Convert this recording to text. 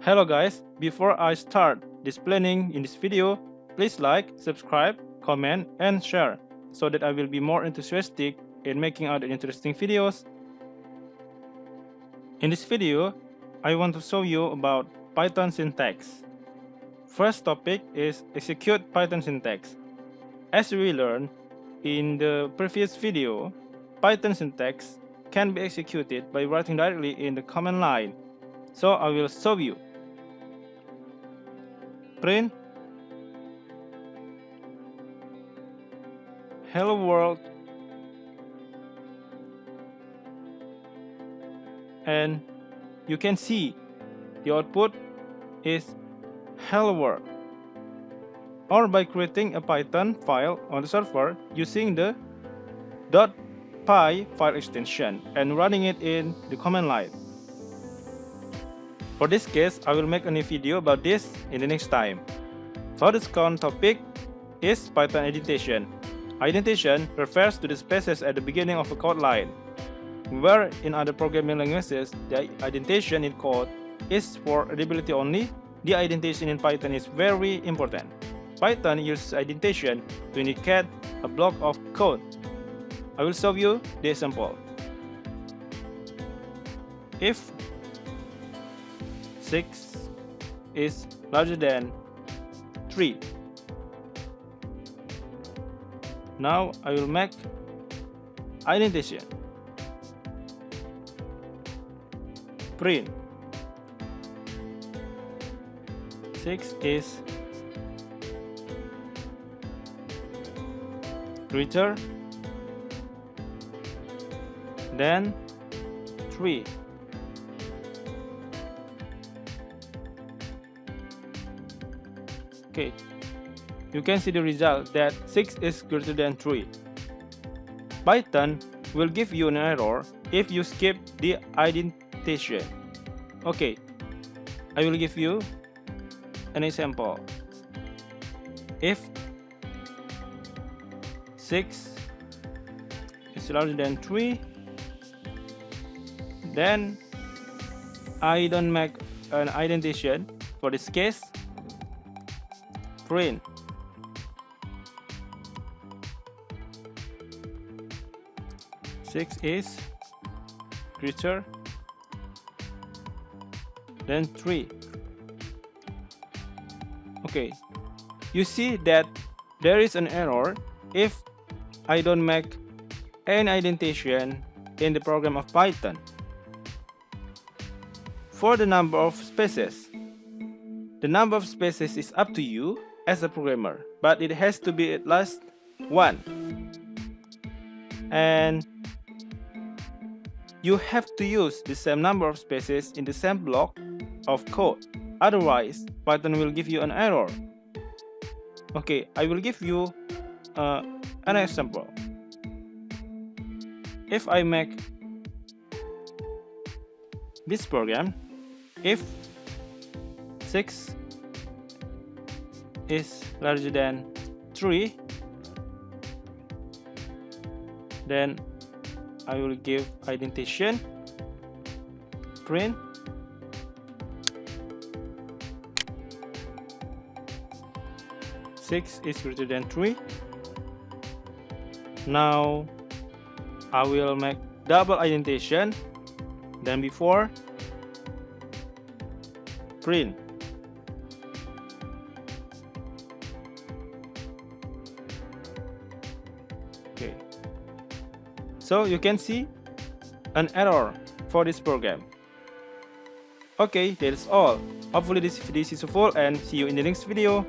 Hello guys, before I start explaining in this video, please like, subscribe, comment and share so that I will be more enthusiastic in making other interesting videos. In this video, I want to show you about Python syntax. First topic is execute Python syntax. As we learned in the previous video, Python syntax can be executed by writing directly in the command line. So I will show you. Print hello world and you can see the output is hello world, or by creating a Python file on the server using the .py file extension and running it in the command line. For this case, I will make a new video about this in the next time. So the second topic is Python indentation. Indentation refers to the spaces at the beginning of a code line, where in other programming languages the indentation in code is for readability only. The indentation in Python is very important. Python uses indentation to indicate a block of code. I will show you the example. If 6 is larger than 3. Now I will make indentation. Print 6 is greater than 3. Okay, you can see the result that 6 is greater than 3. Python will give you an error if you skip the indentation. Okay, I will give you an example. If 6 is larger than 3, then I don't make an indentation. For this case, print 6 is greater than 3. Okay, you see that there is an error if I don't make an indentation in the program of Python. For the number of spaces, the number of spaces is up to you as a programmer, but it has to be at least 1. And you have to use the same number of spaces in the same block of code. Otherwise, Python will give you an error. Okay, I will give you an example. If I make this program, if 6 is larger than 3, then I will give indentation, print 6 is greater than 3. Now I will make double indentation than before, print okay. So you can see an error for this program. Okay, that is all. Hopefully this video is useful and see you in the next video.